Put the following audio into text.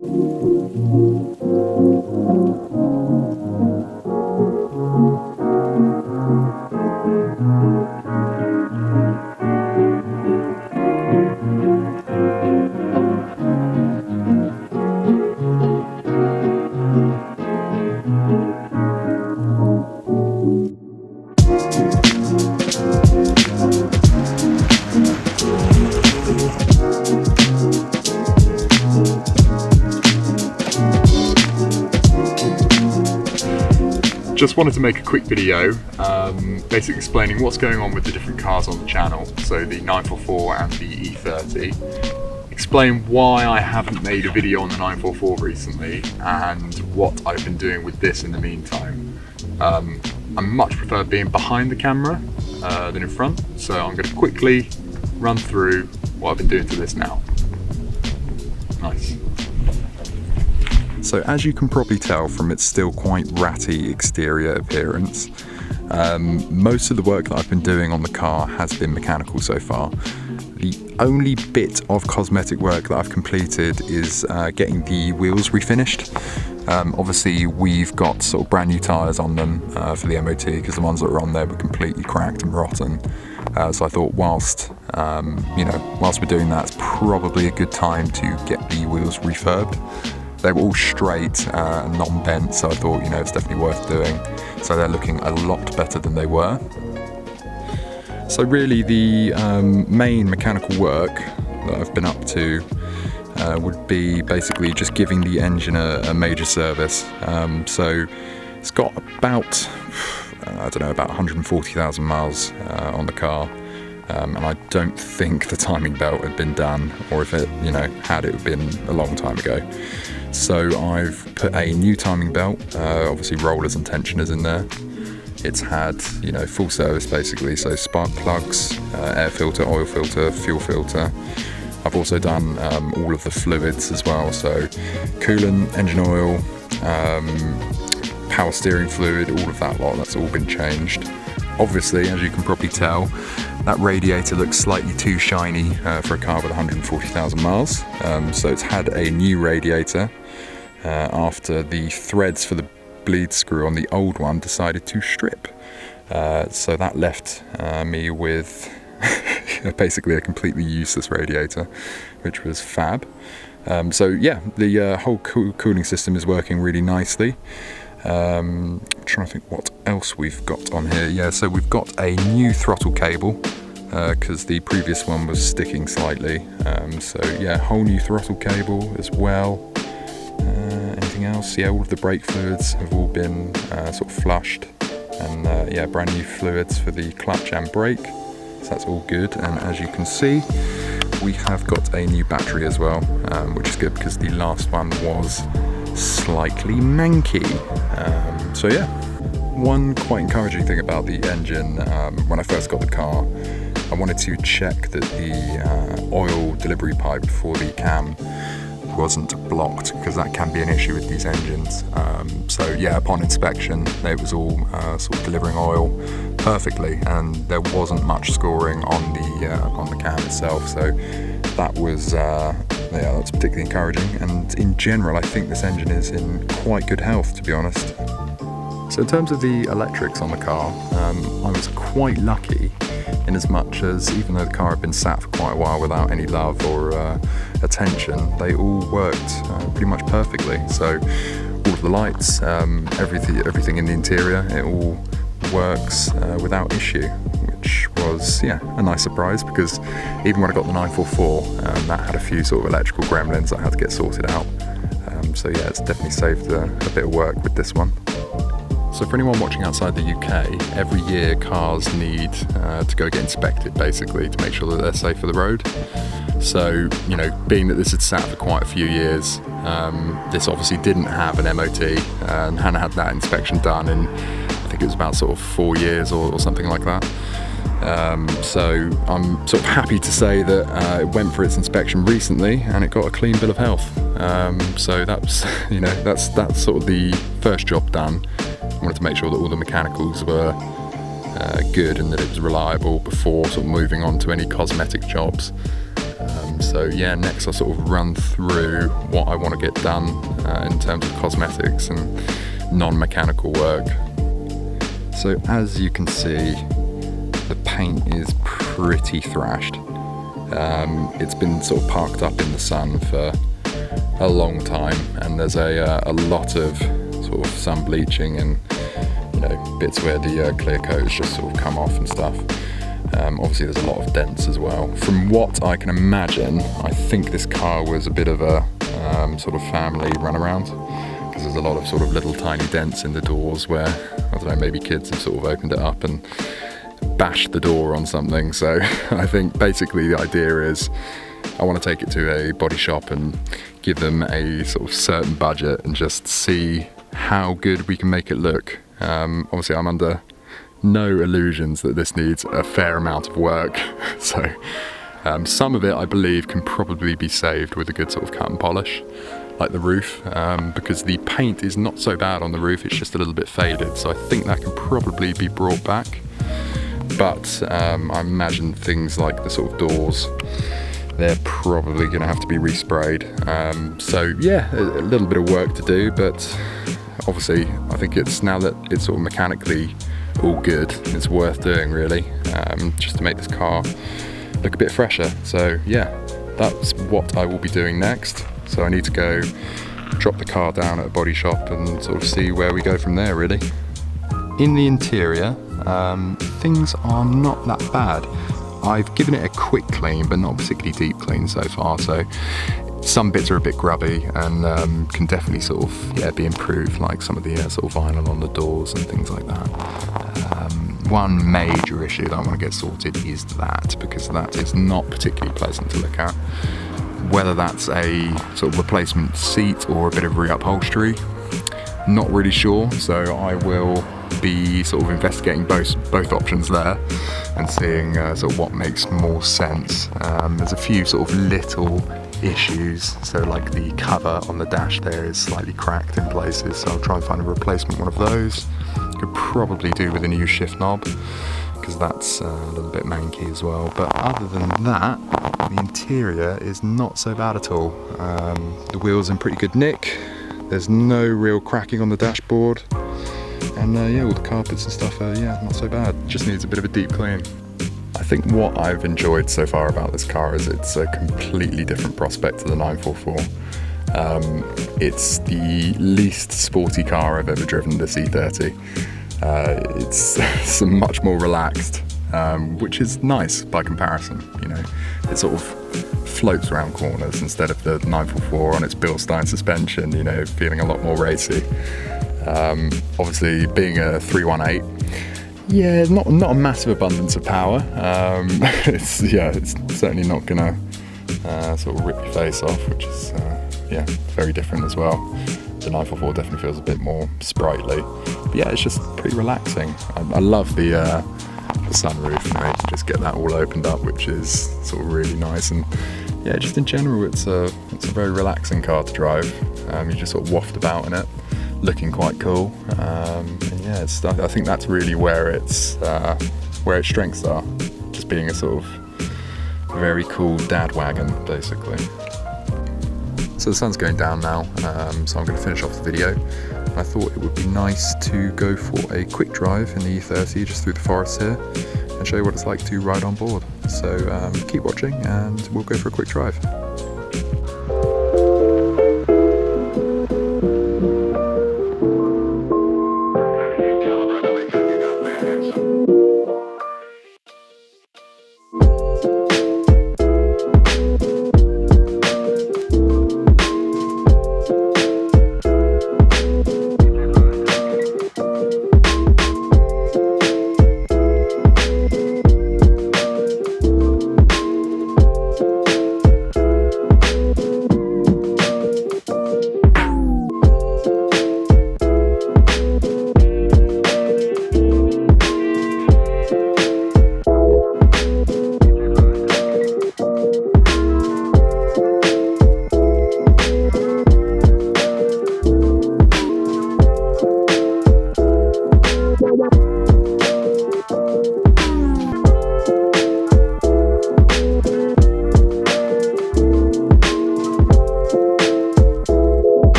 Just wanted to make a quick video basically explaining what's going on with the different cars on the channel, so the 944 and the E30. Explain why I haven't made a video on the 944 recently and what I've been doing with this in the meantime. I much prefer being behind the camera than in front, so I'm going to quickly run through what I've been doing to this now. Nice. So as you can probably tell from its still quite ratty exterior appearance, most of the work that I've been doing on the car has been mechanical so far. The only bit of cosmetic work that I've completed is getting the wheels refinished. Obviously we've got sort of brand new tyres on them for the MOT because the ones that were on there were completely cracked and rotten. So I thought whilst we're doing that, it's probably a good time to get the wheels refurbed. They were all straight and non-bent, so I thought, it's definitely worth doing. So they're looking a lot better than they were. So really the main mechanical work that I've been up to would be basically just giving the engine a major service. So it's got about, about 140,000 miles on the car. And I don't think the timing belt had been done, or if it, had, it been a long time ago. So I've put a new timing belt, obviously rollers and tensioners in there. It's had, full service basically, so spark plugs, air filter, oil filter, fuel filter. I've also done all of the fluids as well, so coolant, engine oil, power steering fluid, all of that lot, that's all been changed. Obviously, as you can probably tell, that radiator looks slightly too shiny for a car with 140,000 miles. So it's had a new radiator after the threads for the bleed screw on the old one decided to strip. So that left me with basically a completely useless radiator, which was fab. So yeah, the whole cooling system is working really nicely. Trying to think what else we've got on here. Yeah, so we've got a new throttle cable because the previous one was sticking slightly. So yeah, whole new throttle cable as well. Anything else? Yeah, all of the brake fluids have all been sort of flushed, and yeah, brand new fluids for the clutch and brake. So that's all good. And as you can see, we have got a new battery as well, which is good because the last one was slightly manky. So yeah, one quite encouraging thing about the engine, when I first got the car, I wanted to check that the oil delivery pipe for the cam wasn't blocked, because that can be an issue with these engines. So yeah, upon inspection it was all sort of delivering oil perfectly, and there wasn't much scoring on the cam itself, so that was yeah, that's particularly encouraging. And in general, I think this engine is in quite good health, to be honest. So in terms of the electrics on the car, I was quite lucky in as much as, even though the car had been sat for quite a while without any love or attention, they all worked pretty much perfectly. So all of the lights, everything in the interior, it all works without issue, which was, yeah, a nice surprise, because even when I got the 944, that had a few sort of electrical gremlins that I had to get sorted out. So yeah, it's definitely saved a bit of work with this one. So for anyone watching outside the UK, every year cars need to go get inspected, basically, to make sure that they're safe for the road. So, being that this had sat for quite a few years, this obviously didn't have an MOT, and hadn't had that inspection done in, I think it was about sort of 4 years or something like that. So I'm sort of happy to say that it went for its inspection recently and it got a clean bill of health. So that's, that's sort of the first job done. I wanted to make sure that all the mechanicals were good and that it was reliable before sort of moving on to any cosmetic jobs. So yeah, next I'll sort of run through what I want to get done in terms of cosmetics and non-mechanical work. So as you can see, the paint is pretty thrashed. It's been sort of parked up in the sun for a long time, and there's a lot of sort of sun bleaching and, you know, bits where the clear coat has just sort of come off and stuff. Obviously there's a lot of dents as well. From what I can imagine, I think this car was a bit of a sort of family runaround, because there's a lot of sort of little tiny dents in the doors where, I don't know, maybe kids have sort of opened it up and bashed the door on something. So I think basically the idea is I want to take it to a body shop and give them a sort of certain budget and just see how good we can make it look. Obviously I'm under no illusions that this needs a fair amount of work. So some of it I believe can probably be saved with a good sort of cut and polish, like the roof, because the paint is not so bad on the roof, it's just a little bit faded. So I think that can probably be brought back. But I imagine things like the sort of doors, they're probably going to have to be resprayed. So yeah, a little bit of work to do, but obviously I think it's, now that it's sort of mechanically all good, it's worth doing really, just to make this car look a bit fresher. So yeah, that's what I will be doing next. So I need to go drop the car down at a body shop and sort of see where we go from there really. In the interior, things are not that bad. I've given it a quick clean, but not particularly deep clean so far, so some bits are a bit grubby and can definitely sort of be improved, like some of the sort of vinyl on the doors and things like that. One major issue that I want to get sorted is that, because that is not particularly pleasant to look at. Whether that's a sort of replacement seat or a bit of reupholstery, not really sure, so I will be sort of investigating both options there and seeing sort of what makes more sense. There's a few sort of little issues, so like the cover on the dash there is slightly cracked in places, so I'll try and find a replacement one of those. Could probably do with a new shift knob, because that's a little bit manky as well. But other than that, the interior is not so bad at all. The wheel's in pretty good nick, there's no real cracking on the dashboard, and yeah, all the carpets and stuff are not so bad. Just needs a bit of a deep clean. I think what I've enjoyed so far about this car is it's a completely different prospect to the 944. It's the least sporty car I've ever driven, this E30. It's much more relaxed, which is nice by comparison. You know, it sort of floats around corners instead of the 944 on its Bilstein suspension, you know, feeling a lot more racy. Obviously being a 318, yeah, not a massive abundance of power. It's certainly not gonna sort of rip your face off, which is very different as well. The 944 definitely feels a bit more sprightly, but yeah, it's just pretty relaxing. I love the sunroof, you know, you can just get that all opened up, which is sort of really nice. And yeah, just in general, it's a very relaxing car to drive. You just sort of waft about in it, looking quite cool. And yeah, I think that's really where its strengths are, just being a sort of very cool dad wagon, basically. So the sun's going down now, so I'm going to finish off the video. I thought it would be nice to go for a quick drive in the E30 just through the forest here and show you what it's like to ride on board. So keep watching and we'll go for a quick drive.